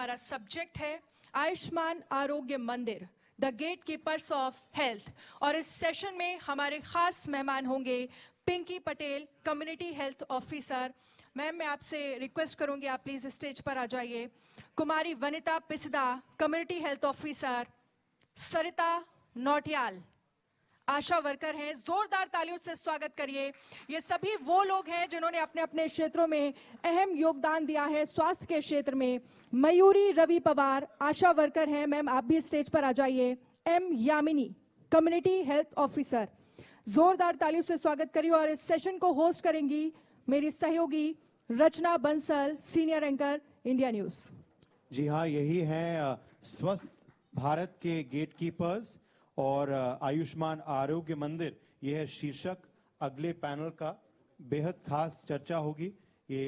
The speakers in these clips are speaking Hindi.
हमारा सब्जेक्ट है Ayushman Arogya Mandir, the gate keepers of health. और इस सेशन में हमारे खास मेहमान होंगे Pinky Patel, community health officer. Ma'am, मैं आपसे रिक्वेस्ट करूंगी आप प्लीज स्टेज पर आ जाइए। कुमारी वनिता पिसदा, कम्युनिटी हेल्थ ऑफिसर। सरिता नौटियाल, आशा वर्कर हैं। जोरदार तालियों से स्वागत करिए। ये सभी वो लोग हैं जिन्होंने अपने अपने क्षेत्रों में अहम योगदान दिया है स्वास्थ्य के क्षेत्र में। मयूरी रवि पवार, आशा वर्कर हैं। मैम, आप भी स्टेज पर आ जाइए। M Yamini, community health officer. जोरदार तालियों से स्वागत करिए। और इस सेशन को होस्ट करेंगी मेरी सहयोगी Rachna Bansal, senior anchor, India News. जी हाँ, यही है स्वस्थ भारत के गेटकीपर्स और आयुष्मान आरोग्य मंदिर। यह है शीर्षक। अगले पैनल का बेहद खास चर्चा होगी। ये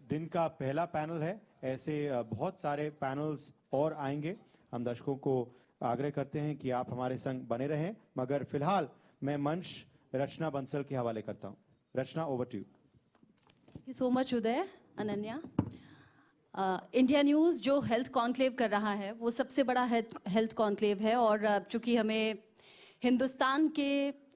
दिन का पहला पैनल है। ऐसे बहुत सारे पैनल्स और आएंगे। हम दर्शकों को आग्रह करते हैं कि आप हमारे संग बने रहें। मगर फिलहाल मैं मंच रचना बंसल के हवाले करता हूं। Rachna, over to you. Thank you so much Uday, Ananya. India News जो हेल्थ कॉन्क्लेव कर रहा है वो सबसे बड़ा हेल्थ कॉन्क्लेव है। और चूंकि हमें हिंदुस्तान के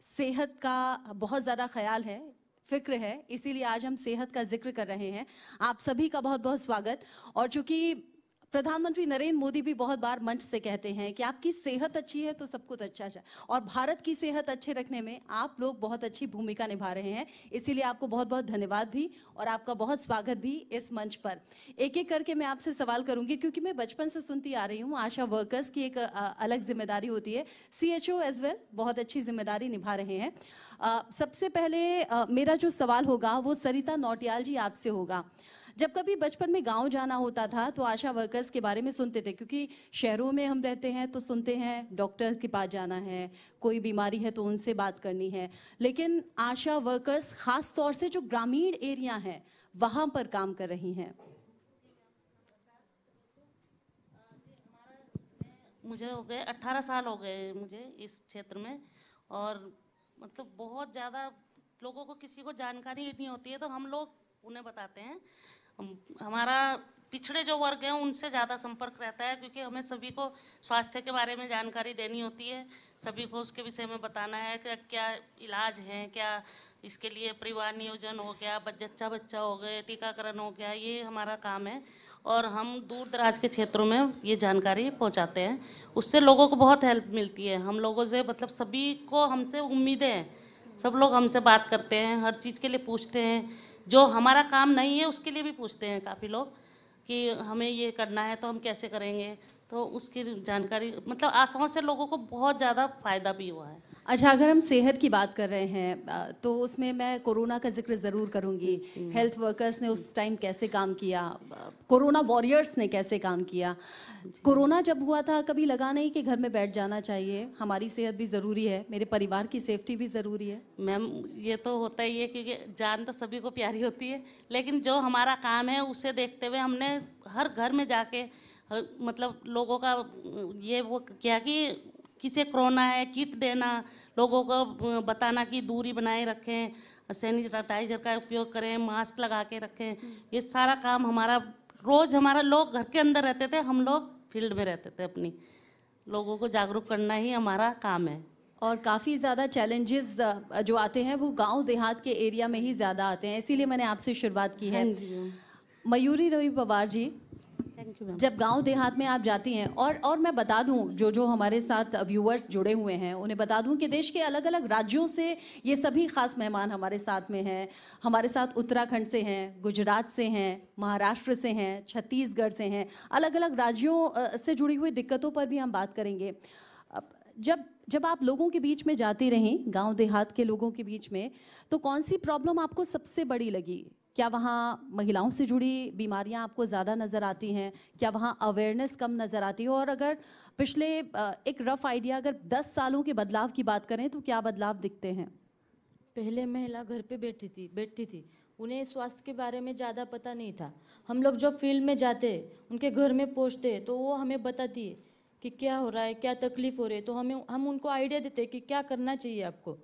सेहत का बहुत ज़्यादा ख्याल है, फिक्र है, इसीलिए आज हम सेहत का जिक्र कर रहे हैं। आप सभी का बहुत बहुत स्वागत। और चूंकि प्रधानमंत्री नरेंद्र मोदी भी बहुत बार मंच से कहते हैं कि आपकी सेहत अच्छी है तो सब कुछ अच्छा है, और भारत की सेहत अच्छे रखने में आप लोग बहुत अच्छी भूमिका निभा रहे हैं। इसीलिए आपको बहुत बहुत धन्यवाद भी और आपका बहुत स्वागत भी इस मंच पर। एक एक करके मैं आपसे सवाल करूंगी, क्योंकि मैं बचपन से सुनती आ रही हूँ आशा वर्कर्स की एक अलग जिम्मेदारी होती है। CHO एज वेल बहुत अच्छी जिम्मेदारी निभा रहे हैं। सबसे पहले मेरा जो सवाल होगा वो सरिता नौटियाल जी आपसे होगा। जब कभी बचपन में गांव जाना होता था तो आशा वर्कर्स के बारे में सुनते थे, क्योंकि शहरों में हम रहते हैं तो सुनते हैं डॉक्टर के पास जाना है, कोई बीमारी है तो उनसे बात करनी है। लेकिन आशा वर्कर्स खास तौर से जो ग्रामीण एरिया है वहां पर काम कर रही हैं। मुझे हो गए 18 साल हो गए मुझे इस क्षेत्र में। और मतलब बहुत ज़्यादा लोगों को किसी को जानकारी नहीं होती है तो हम लोग उन्हें बताते हैं। हमारा पिछड़े जो वर्ग हैं उनसे ज़्यादा संपर्क रहता है, क्योंकि हमें सभी को स्वास्थ्य के बारे में जानकारी देनी होती है। सभी को उसके विषय में बताना है कि क्या इलाज है, क्या इसके लिए परिवार नियोजन हो गया, बच्चा हो गए, टीकाकरण हो गया, ये हमारा काम है। और हम दूर दराज के क्षेत्रों में ये जानकारी पहुंचाते हैं। उससे लोगों को बहुत हेल्प मिलती है। हम लोगों से मतलब सभी को हमसे उम्मीदें हैं। सब लोग हमसे बात करते हैं, हर चीज़ के लिए पूछते हैं। जो हमारा काम नहीं है उसके लिए भी पूछते हैं काफ़ी लोग कि हमें ये करना है तो हम कैसे करेंगे। तो उसकी जानकारी मतलब आसानी से लोगों को बहुत ज़्यादा फ़ायदा भी हुआ है। अच्छा, अगर हम सेहत की बात कर रहे हैं तो उसमें मैं कोरोना का जिक्र ज़रूर करूंगी। हेल्थ वर्कर्स ने उस टाइम कैसे काम किया, कोरोना वॉरियर्स ने कैसे काम किया। कोरोना जब हुआ था कभी लगा नहीं कि घर में बैठ जाना चाहिए, हमारी सेहत भी ज़रूरी है, मेरे परिवार की सेफ्टी भी ज़रूरी है? मैम, ये तो होता ही है क्योंकि जान तो सभी को प्यारी होती है, लेकिन जो हमारा काम है उसे देखते हुए हमने हर घर में जाके मतलब लोगों का ये वो किया कि किसे कोरोना है, किट देना, लोगों को बताना कि दूरी बनाए रखें, सैनिटाइजर का उपयोग करें, मास्क लगा के रखें। ये सारा काम हमारा रोज़, हमारा लोग घर के अंदर रहते थे, हम लोग फील्ड में रहते थे। अपनी लोगों को जागरूक करना ही हमारा काम है। और काफ़ी ज़्यादा चैलेंजेस जो आते हैं वो गांव देहात के एरिया में ही ज़्यादा आते हैं, इसीलिए मैंने आपसे शुरुआत की है। मयूरी रवि पवार जी, जब गांव देहात में आप जाती हैं, और मैं बता दूं जो हमारे साथ व्यूअर्स जुड़े हुए हैं उन्हें बता दूं कि देश के अलग अलग राज्यों से ये सभी खास मेहमान हमारे साथ में हैं। हमारे साथ उत्तराखंड से हैं, गुजरात से हैं, महाराष्ट्र से हैं, छत्तीसगढ़ से हैं। अलग अलग राज्यों से जुड़ी हुई दिक्कतों पर भी हम बात करेंगे। जब आप लोगों के बीच में जाती रहीं, गांव देहात के लोगों के बीच में, तो कौन सी प्रॉब्लम आपको सबसे बड़ी लगी? क्या वहाँ महिलाओं से जुड़ी बीमारियाँ आपको ज़्यादा नज़र आती हैं? क्या वहाँ अवेयरनेस कम नज़र आती है? और अगर पिछले एक रफ आइडिया, अगर 10 सालों के बदलाव की बात करें तो क्या बदलाव दिखते हैं? पहले महिला घर पे बैठती थी, उन्हें स्वास्थ्य के बारे में ज़्यादा पता नहीं था। हम लोग जब फील्ड में जाते, उनके घर में पहुँचते तो वो हमें बताती है कि क्या हो रहा है, क्या तकलीफ हो रही है, तो हम उनको आइडिया देते हैं कि क्या करना चाहिए आपको।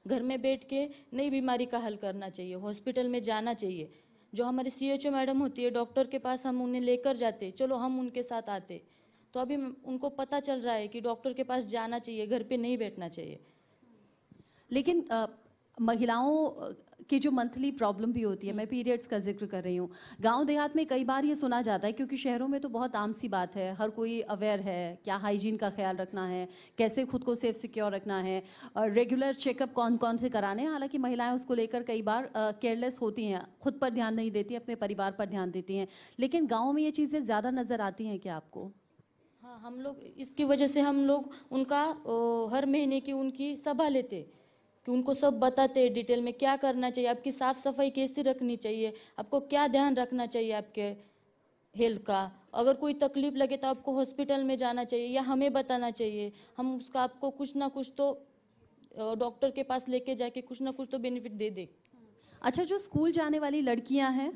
घर में बैठ के नई बीमारी का हल करना चाहिए, हॉस्पिटल में जाना चाहिए। जो हमारे CHO मैडम होती है, डॉक्टर के पास हम उन्हें लेकर जाते, चलो हम उनके साथ आते, तो अभी उनको पता चल रहा है कि डॉक्टर के पास जाना चाहिए, घर पे नहीं बैठना चाहिए। लेकिन महिलाओं की जो मंथली प्रॉब्लम भी होती है, मैं पीरियड्स का जिक्र कर रही हूँ, गांव देहात में कई बार ये सुना जाता है, क्योंकि शहरों में तो बहुत आम सी बात है, हर कोई अवेयर है क्या हाइजीन का ख्याल रखना है, कैसे खुद को सेफ सिक्योर रखना है, रेगुलर चेकअप कौन कौन से कराने हैं। हालांकि महिलाएं उसको लेकर कई बार केयरलेस होती हैं, खुद पर ध्यान नहीं देती, अपने परिवार पर ध्यान देती हैं। लेकिन गाँव में ये चीज़ें ज़्यादा नज़र आती हैं क्या आपको? हाँ, हम लोग इसकी वजह से हम लोग उनका हर महीने की उनकी सभा लेते कि उनको सब बताते डिटेल में क्या करना चाहिए, आपकी साफ सफाई कैसे रखनी चाहिए, आपको क्या ध्यान रखना चाहिए आपके हेल्थ का। अगर कोई तकलीफ लगे तो आपको हॉस्पिटल में जाना चाहिए या हमें बताना चाहिए, हम उसका आपको कुछ ना कुछ तो डॉक्टर के पास लेके जाके कुछ ना कुछ तो बेनिफिट दे दे। अच्छा, जो स्कूल जाने वाली लड़कियां हैं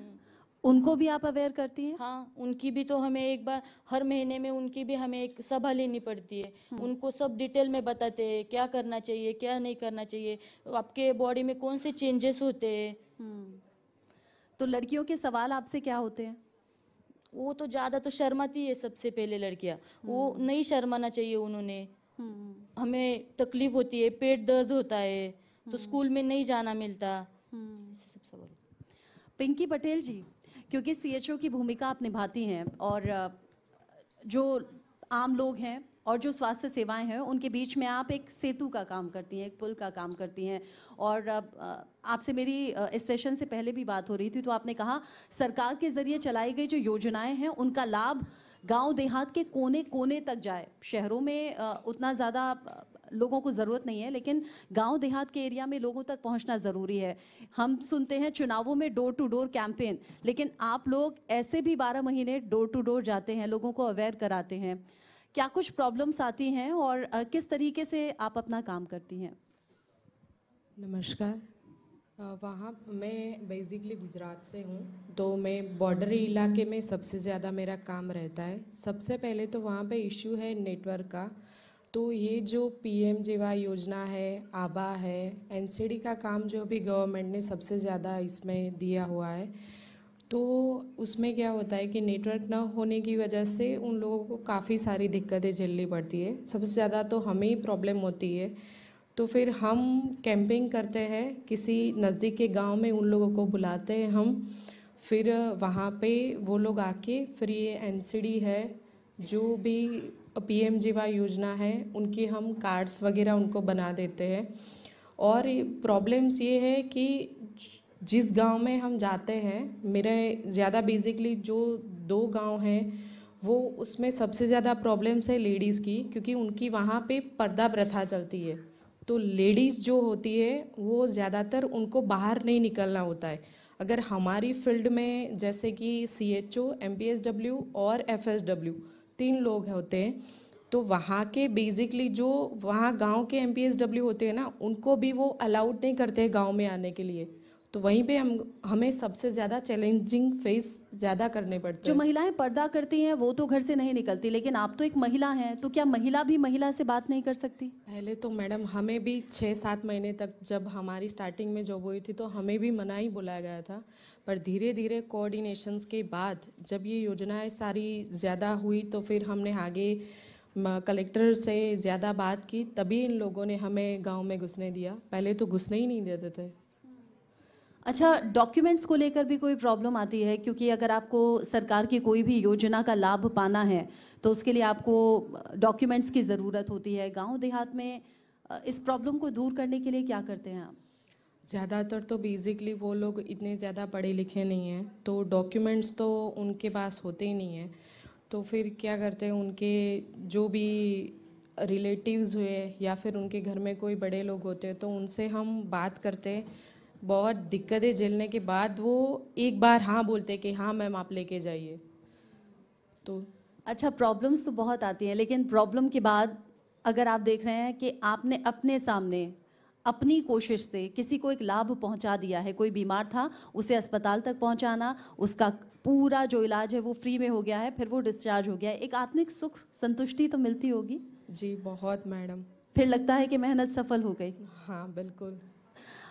उनको भी आप अवेयर करती हैं? हाँ, उनकी भी तो हमें एक बार हर महीने में उनकी भी हमें एक सभा लेनी पड़ती है। उनको सब डिटेल में बताते हैं क्या करना चाहिए क्या नहीं करना चाहिए, आपके बॉडी में कौन से चेंजेस होते हैं। तो लड़कियों के सवाल आपसे क्या होते हैं? वो तो ज़्यादा तो शर्माती है सबसे पहले लड़कियां, वो नहीं शर्माना चाहिए उन्होंने। हमें तकलीफ होती है, पेट दर्द होता है, तो स्कूल में नहीं जाना मिलता, ऐसे सब सवाल। पिंकी पटेल जी, क्योंकि CHO की भूमिका आप निभाती हैं और जो आम लोग हैं और जो स्वास्थ्य सेवाएं हैं उनके बीच में आप एक सेतु का काम करती हैं, एक पुल का काम करती हैं। और आपसे मेरी इस सेशन से पहले भी बात हो रही थी, तो आपने कहा सरकार के ज़रिए चलाई गई जो योजनाएं हैं उनका लाभ गांव देहात के कोने कोने तक जाए। शहरों में उतना ज़्यादा लोगों को ज़रूरत नहीं है, लेकिन गांव देहात के एरिया में लोगों तक पहुंचना ज़रूरी है। हम सुनते हैं चुनावों में डोर टू डोर कैंपेन, लेकिन आप लोग ऐसे भी 12 महीने डोर टू डोर जाते हैं, लोगों को अवेयर कराते हैं। क्या कुछ प्रॉब्लम्स आती हैं और किस तरीके से आप अपना काम करती हैं? नमस्कार। वहाँ मैं बेसिकली गुजरात से हूँ, तो मैं बॉर्डरी इलाके में सबसे ज़्यादा मेरा काम रहता है। सबसे पहले तो वहाँ पे इशू है नेटवर्क का। तो ये जो PMJY योजना है, आभा है, NCD का काम जो भी गवर्नमेंट ने सबसे ज़्यादा इसमें दिया हुआ है, तो उसमें क्या होता है कि नेटवर्क न होने की वजह से उन लोगों को काफ़ी सारी दिक्कतें झेलनी पड़ती है। सबसे ज़्यादा तो हमें ही प्रॉब्लम होती है। तो फिर हम कैंपिंग करते हैं, किसी नज़दीक के गांव में उन लोगों को बुलाते हैं हम, फिर वहाँ पे वो लोग आके फिर ये NCD है, जो भी PMJY योजना है, उनके हम कार्ड्स वगैरह उनको बना देते हैं। और प्रॉब्लम्स ये है कि जिस गांव में हम जाते हैं, मेरे ज़्यादा बेसिकली जो 2 गांव हैं वो उसमें सबसे ज़्यादा प्रॉब्लम्स है लेडीज़ की, क्योंकि उनकी वहाँ पे पर्दा प्रथा चलती है। तो लेडीज़ जो होती है वो ज़्यादातर उनको बाहर नहीं निकलना होता है। अगर हमारी फील्ड में जैसे कि CHO, MPSW और FSW 3 लोग होते हैं, तो वहाँ के बेसिकली जो वहाँ गांव के MPSW होते हैं ना, उनको भी वो अलाउड नहीं करते गांव में आने के लिए। तो वहीं पे हमें सबसे ज़्यादा चैलेंजिंग फेस ज़्यादा करने पड़ते हैं। जो महिलाएं पर्दा करती हैं वो तो घर से नहीं निकलती, लेकिन आप तो एक महिला हैं, तो क्या महिला भी महिला से बात नहीं कर सकती? पहले तो मैडम हमें भी 6-7 महीने तक, जब हमारी स्टार्टिंग में जॉब हुई थी, तो हमें भी मना ही बुलाया गया था। पर धीरे धीरे कोऑर्डिनेशंस के बाद जब ये योजनाएं सारी ज़्यादा हुई, तो फिर हमने आगे कलेक्टर से ज़्यादा बात की, तभी इन लोगों ने हमें गाँव में घुसने दिया। पहले तो घुसने ही नहीं देते थे। अच्छा, डॉक्यूमेंट्स को लेकर भी कोई प्रॉब्लम आती है? क्योंकि अगर आपको सरकार की कोई भी योजना का लाभ पाना है तो उसके लिए आपको डॉक्यूमेंट्स की ज़रूरत होती है। गांव देहात में इस प्रॉब्लम को दूर करने के लिए क्या करते हैं आप? ज़्यादातर तो बेसिकली वो लोग इतने ज़्यादा पढ़े लिखे नहीं हैं, तो डॉक्यूमेंट्स तो उनके पास होते ही नहीं हैं। तो फिर क्या करते हैं, उनके जो भी रिलेटिव्स हुए या फिर उनके घर में कोई बड़े लोग होते हैं, तो उनसे हम बात करते हैं। बहुत दिक्कतें झेलने के बाद वो एक बार हाँ बोलते कि हाँ मैम आप लेके जाइए। तो अच्छा, प्रॉब्लम्स तो बहुत आती हैं, लेकिन प्रॉब्लम के बाद अगर आप देख रहे हैं कि आपने अपने सामने अपनी कोशिश से किसी को एक लाभ पहुंचा दिया है, कोई बीमार था उसे अस्पताल तक पहुंचाना, उसका पूरा जो इलाज है वो फ्री में हो गया है, फिर वो डिस्चार्ज हो गया है, एक आत्मिक सुख संतुष्टि तो मिलती होगी? जी बहुत मैडम। फिर लगता है कि मेहनत सफल हो गई। हाँ बिल्कुल।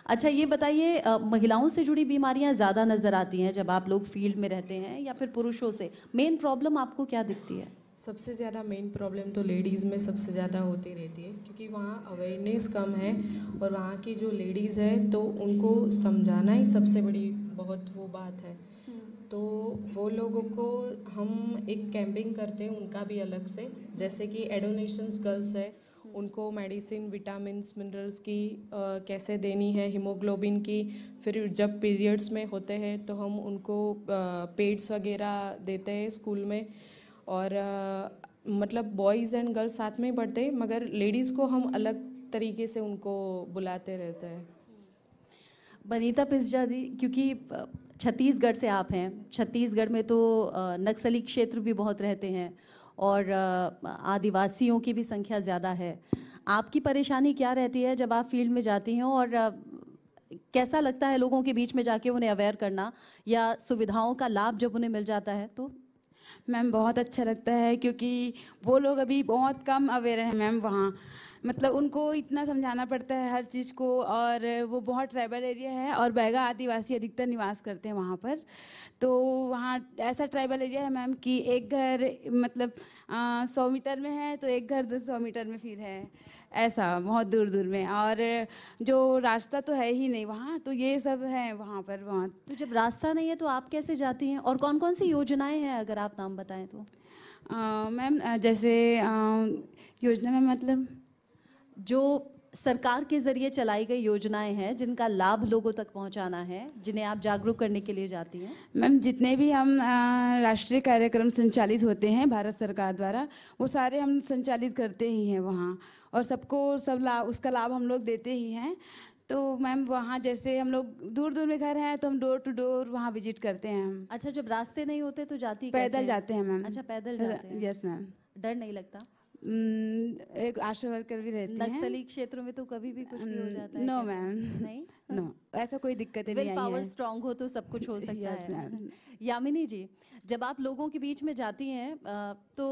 अच्छा ये बताइए, महिलाओं से जुड़ी बीमारियां ज़्यादा नज़र आती हैं जब आप लोग फील्ड में रहते हैं या फिर पुरुषों से? मेन प्रॉब्लम आपको क्या दिखती है? सबसे ज़्यादा मेन प्रॉब्लम तो लेडीज़ में सबसे ज़्यादा होती रहती है, क्योंकि वहाँ अवेयरनेस कम है और वहाँ की जो लेडीज़ है तो उनको समझाना ही सबसे बड़ी बहुत वो बात है। तो वो लोगों को हम एक कैंपिंग करते हैं उनका भी अलग से, जैसे कि एडोनेशंस गर्ल्स है, उनको मेडिसिन, विटामिन्स, मिनरल्स की कैसे देनी है, हीमोग्लोबिन की, फिर जब पीरियड्स में होते हैं तो हम उनको पेड्स वगैरह देते हैं स्कूल में। और मतलब बॉयज़ एंड गर्ल्स साथ में ही पढ़ते हैं, मगर लेडीज़ को हम अलग तरीके से उनको बुलाते रहते हैं। बनीता पिस्जा जी, क्योंकि छत्तीसगढ़ से आप हैं, छत्तीसगढ़ में तो नक्सली क्षेत्र भी बहुत रहते हैं और आदिवासियों की भी संख्या ज़्यादा है। आपकी परेशानी क्या रहती है जब आप फील्ड में जाती हैं, और कैसा लगता है लोगों के बीच में जाके उन्हें अवेयर करना या सुविधाओं का लाभ जब उन्हें मिल जाता है तो? मैम बहुत अच्छा लगता है, क्योंकि वो लोग अभी बहुत कम अवेयर हैं मैम वहाँ। मतलब उनको इतना समझाना पड़ता है हर चीज़ को, और वो बहुत ट्राइबल एरिया है और बैगा आदिवासी अधिकतर निवास करते हैं वहाँ पर। तो वहाँ ऐसा ट्राइबल एरिया है मैम कि एक घर मतलब 100 मीटर में है तो एक घर 200 मीटर में फिर है, ऐसा बहुत दूर दूर में, और जो रास्ता तो है ही नहीं वहाँ, तो ये सब है वहाँ पर। वहाँ तो जब रास्ता नहीं है तो आप कैसे जाती हैं, और कौन कौन सी योजनाएं हैं अगर आप नाम बताएं तो? मैम जैसे योजना में मतलब जो सरकार के जरिए चलाई गई योजनाएं हैं जिनका लाभ लोगों तक पहुंचाना है, जिन्हें आप जागरूक करने के लिए जाती हैं। मैम जितने भी हम राष्ट्रीय कार्यक्रम संचालित होते हैं भारत सरकार द्वारा, वो सारे हम संचालित करते ही हैं वहाँ, और सबको सब लाभ, उसका लाभ हम लोग देते ही हैं। तो मैम वहाँ जैसे हम लोग दूर दूर में घर हैं तो हम डोर टू डोर वहाँ विजिट करते हैं हम। अच्छा, जब रास्ते नहीं होते तो जाती पैदल कैसे? जाते हैं मैम। अच्छा, पैदल जाते हैं। Yes ma'am. डर नहीं लगता? एक आशा वर्कर भी रहती हैं। नक्सली क्षेत्र में तो कभी भी कुछ भी हो जाता है। नो क्या? मैम, नहीं, नो, ऐसा कोई दिक्कत नहीं विल आई पावर है। स्ट्रांग हो तो सब कुछ हो सकता Yes, है। ma'am. यामिनी जी, जब आप लोगों के बीच में जाती हैं तो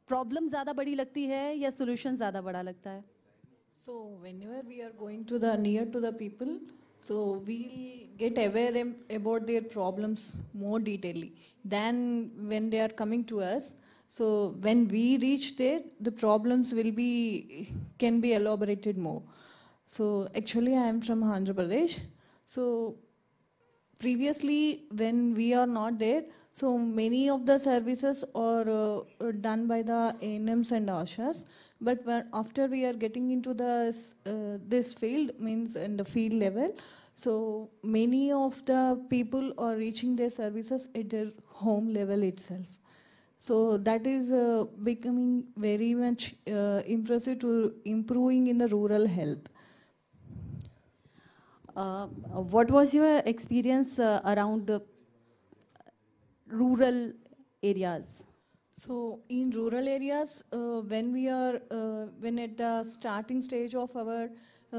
प्रॉब्लम ज़्यादा बड़ी लगती है या सोल्यूशन ज़्यादा बड़ा लगता है? So whenever we are going to the near to the people, so we'll get aware about their problems more detailedly than when they are coming to us. So when we reach there, the problems can be elaborated more. So actually I am from Andhra Pradesh. So previously when we are not there, so many of the services are done by the ANMs and ASHAs. But after we are getting into this field, means in the field level, so many of the people are reaching their services at their home level itself. So that is becoming very much impressive to improving in the rural health. What was your experience around rural areas? So in rural areas, when at the starting stage of our,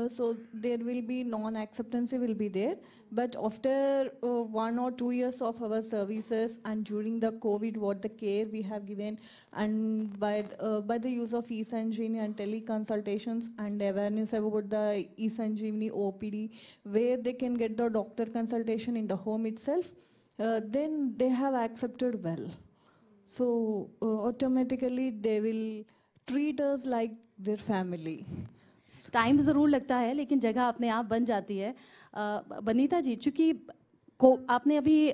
so there will be non-acceptance will be there. But after 1 or 2 years of our services and during the COVID, what the care we have given, and by the use of e-Sanjeevani and teleconsultations and awareness about the e-Sanjeevani OPD, where they can get the doctor consultation in the home itself, then they have accepted well. So automatically they will treat us like their family. Time ज़रूर लगता है लेकिन जगह अपने आप बन जाती है। बनीता जी, चूँकि आपने अभी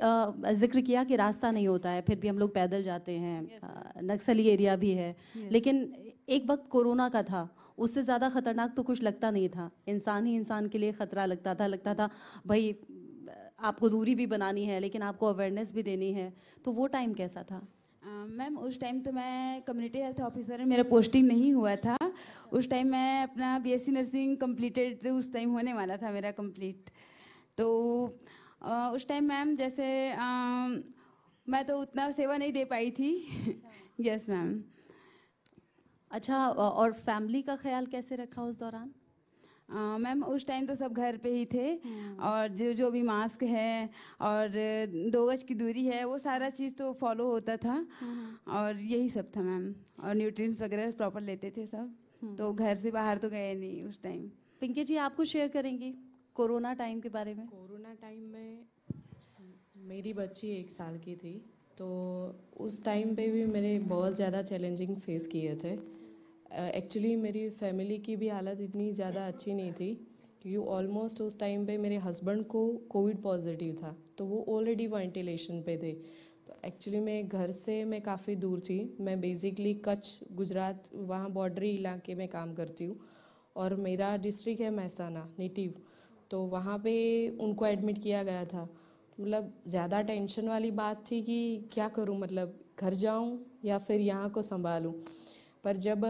जिक्र किया कि रास्ता नहीं होता है, फिर भी हम लोग पैदल जाते हैं, नक्सली एरिया भी है, लेकिन एक वक्त कोरोना का था, उससे ज़्यादा ख़तरनाक तो कुछ लगता नहीं था। इंसान ही इंसान के लिए ख़तरा लगता था भाई आपको दूरी भी बनानी है लेकिन आपको अवेयरनेस भी देनी है। तो वो टाइम कैसा था? मैम उस टाइम तो मैं कम्युनिटी हेल्थ ऑफिसर में मेरा पोस्टिंग नहीं हुआ था। उस टाइम मैं अपना BSc नर्सिंग कंप्लीटेड उस टाइम होने वाला था मेरा कंप्लीट। तो उस टाइम मैम जैसे मैं तो उतना सेवा नहीं दे पाई थी। Yes ma'am. अच्छा, और फैमिली का ख्याल कैसे रखा उस दौरान? मैम उस टाइम तो सब घर पे ही थे, और जो भी मास्क है और 2 गज की दूरी है वो सारा चीज़ तो फॉलो होता था, और यही सब था मैम। और न्यूट्रिएंट्स वगैरह प्रॉपर लेते थे सब, तो घर से बाहर तो गए नहीं उस टाइम। पिंकी जी, आप कुछ शेयर करेंगी? कोरोना टाइम के बारे में? कोरोना टाइम में मेरी बच्ची 1 साल की थी, तो उस टाइम पे भी मैंने बहुत ज़्यादा चैलेंजिंग फेस किए थे। एक्चुअली मेरी फैमिली की भी हालत इतनी ज़्यादा अच्छी नहीं थी, क्योंकि ऑलमोस्ट उस टाइम पे मेरे हस्बैंड को कोविड पॉजिटिव था, तो वो ऑलरेडी वेंटिलेशन पे थे। तो एक्चुअली मैं घर से मैं काफ़ी दूर थी। मैं बेसिकली कच्छ, गुजरात, वहाँ बॉर्डरी इलाके में काम करती हूँ, और मेरा डिस्ट्रिक्ट है महसाना नेटिव। तो वहाँ पे उनको एडमिट किया गया था। मतलब ज़्यादा टेंशन वाली बात थी कि क्या करूँ, मतलब घर जाऊँ या फिर यहाँ को संभालूँ। पर जब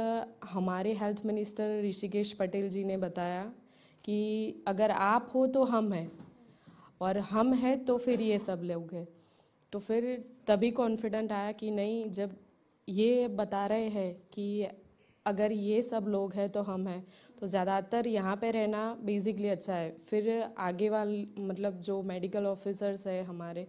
हमारे हेल्थ मिनिस्टर ऋषिकेश पटेल जी ने बताया कि अगर आप हो तो हम हैं, और हम हैं तो फिर ये सब लोग हैं, तो फिर तभी कॉन्फिडेंट आया कि नहीं, जब ये बता रहे हैं कि अगर ये सब लोग हैं तो हम हैं, तो ज़्यादातर यहाँ पे रहना बेसिकली अच्छा है। फिर आगे मतलब जो मेडिकल ऑफिसर्स है हमारे,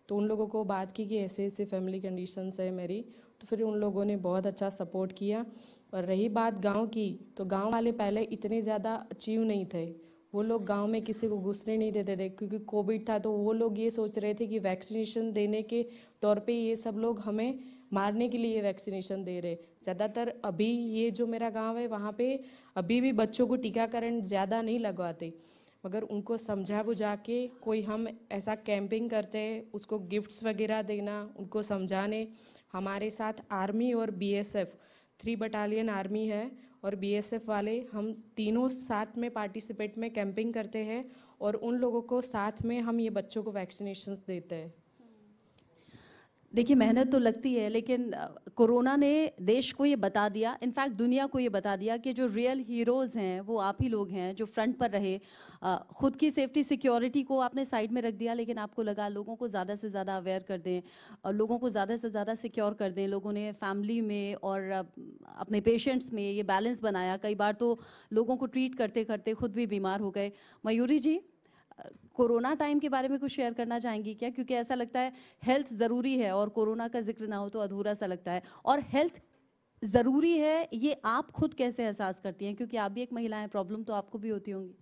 तो उन लोगों को बात की कि ऐसे ऐसे फैमिली कंडीशंस है मेरी, तो फिर उन लोगों ने बहुत अच्छा सपोर्ट किया। और रही बात गांव की, तो गांव वाले पहले इतने ज़्यादा अचीव नहीं थे। वो लोग गांव में किसी को घुसने नहीं देते थे, क्योंकि कोविड था, तो वो लोग ये सोच रहे थे कि वैक्सीनेशन देने के तौर पे ये सब लोग हमें मारने के लिए वैक्सीनेशन दे रहे। ज़्यादातर अभी ये जो मेरा गांव है, वहाँ पे अभी भी बच्चों को टीकाकरण ज़्यादा नहीं लगवाते, मगर उनको समझा बुझा के कोई हम ऐसा कैंपिंग करते हैं, उसको गिफ्ट्स वगैरह देना, उनको समझाने। हमारे साथ आर्मी और BSF 3 बटालियन आर्मी है और BSF वाले, हम तीनों साथ में पार्टिसिपेट में कैंपिंग करते हैं, और उन लोगों को साथ में हम ये बच्चों को वैक्सीनेशंस देते हैं। देखिए, मेहनत तो लगती है, लेकिन कोरोना ने देश को ये बता दिया, इनफैक्ट दुनिया को ये बता दिया कि जो रियल हीरोज़ हैं वो आप ही लोग हैं, जो फ्रंट पर रहे। खुद की सेफ्टी सिक्योरिटी को आपने साइड में रख दिया, लेकिन आपको लगा लोगों को ज़्यादा से ज़्यादा अवेयर कर दें और लोगों को ज़्यादा से ज़्यादा सिक्योर कर दें। लोगों ने फैमिली में और अपने पेशेंट्स में ये बैलेंस बनाया। कई बार तो लोगों को ट्रीट करते करते खुद भी बीमार हो गए। मयूरी जी, कोरोना टाइम के बारे में कुछ शेयर करना चाहेंगी क्या? क्योंकि ऐसा लगता है हेल्थ ज़रूरी है, और कोरोना का जिक्र ना हो तो अधूरा सा लगता है। और हेल्थ ज़रूरी है, ये आप खुद कैसे एहसास करती हैं? क्योंकि आप भी एक महिला हैं, प्रॉब्लम तो आपको भी होती होंगी।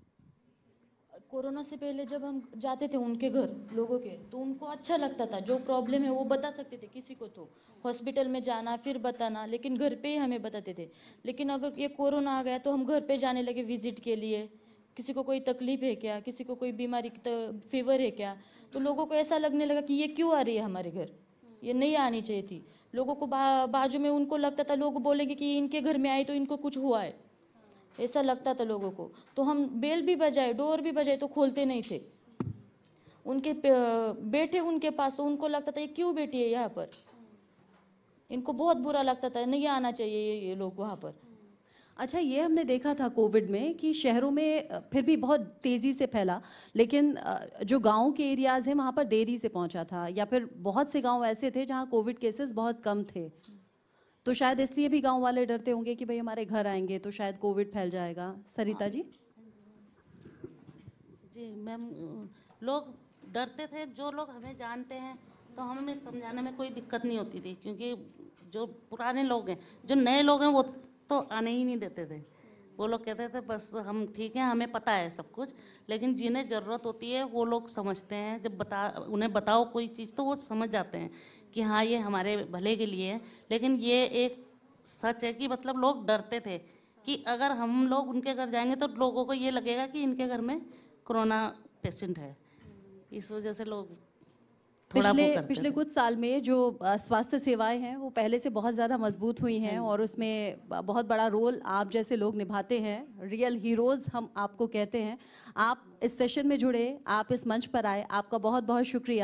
कोरोना से पहले जब हम जाते थे उनके घर लोगों के, तो उनको अच्छा लगता था, जो प्रॉब्लम है वो बता सकते थे किसी को, तो हॉस्पिटल में जाना फिर बताना, लेकिन घर पे ही हमें बताते थे। लेकिन अगर ये कोरोना आ गया तो हम घर पे जाने लगे विजिट के लिए। किसी को कोई तकलीफ है क्या, किसी को कोई बीमारी, फीवर है क्या, तो लोगों को ऐसा लगने लगा कि ये क्यों आ रही है हमारे घर, ये नहीं आनी चाहिए थी। लोगों को बाजू में उनको लगता था, लोग बोलेंगे कि इनके घर में आई तो इनको कुछ हुआ है, ऐसा लगता था लोगों को। तो हम बेल भी बजाए, डोर भी बजाए, तो खोलते नहीं थे। उनके बैठे उनके पास, तो उनको लगता था ये क्यों बैठी है यहाँ पर, इनको बहुत बुरा लगता था, नहीं आना चाहिए ये लोग वहाँ पर। अच्छा, ये हमने देखा था कोविड में कि शहरों में फिर भी बहुत तेज़ी से फैला, लेकिन जो गांव के एरियाज़ हैं वहाँ पर देरी से पहुँचा था, या फिर बहुत से गांव ऐसे थे जहाँ कोविड केसेस बहुत कम थे। तो शायद इसलिए भी गांव वाले डरते होंगे कि भाई हमारे घर आएंगे तो शायद कोविड फैल जाएगा। सरिता जी? जी मैम, लोग डरते थे। जो लोग हमें जानते हैं तो हमें समझाने में कोई दिक्कत नहीं होती थी, क्योंकि जो पुराने लोग हैं, जो नए लोग हैं वो तो आने ही नहीं देते थे। वो लोग कहते थे बस हम ठीक हैं, हमें पता है सब कुछ। लेकिन जिन्हें ज़रूरत होती है वो लोग समझते हैं। जब उन्हें बताओ कोई चीज़ तो वो समझ जाते हैं कि हाँ ये हमारे भले के लिए है। लेकिन ये एक सच है कि मतलब लोग डरते थे कि अगर हम लोग उनके घर जाएंगे तो लोगों को ये लगेगा कि इनके घर में कोरोना पेशेंट है। इस वजह से लोग पिछले कुछ साल में जो स्वास्थ्य सेवाएं हैं वो पहले से बहुत ज़्यादा मजबूत हुई हैं, और उसमें बहुत बड़ा रोल आप जैसे लोग निभाते हैं। रियल हीरोज़ हम आपको कहते हैं। आप इस सेशन में जुड़े, आप इस मंच पर आए, आपका बहुत बहुत शुक्रिया।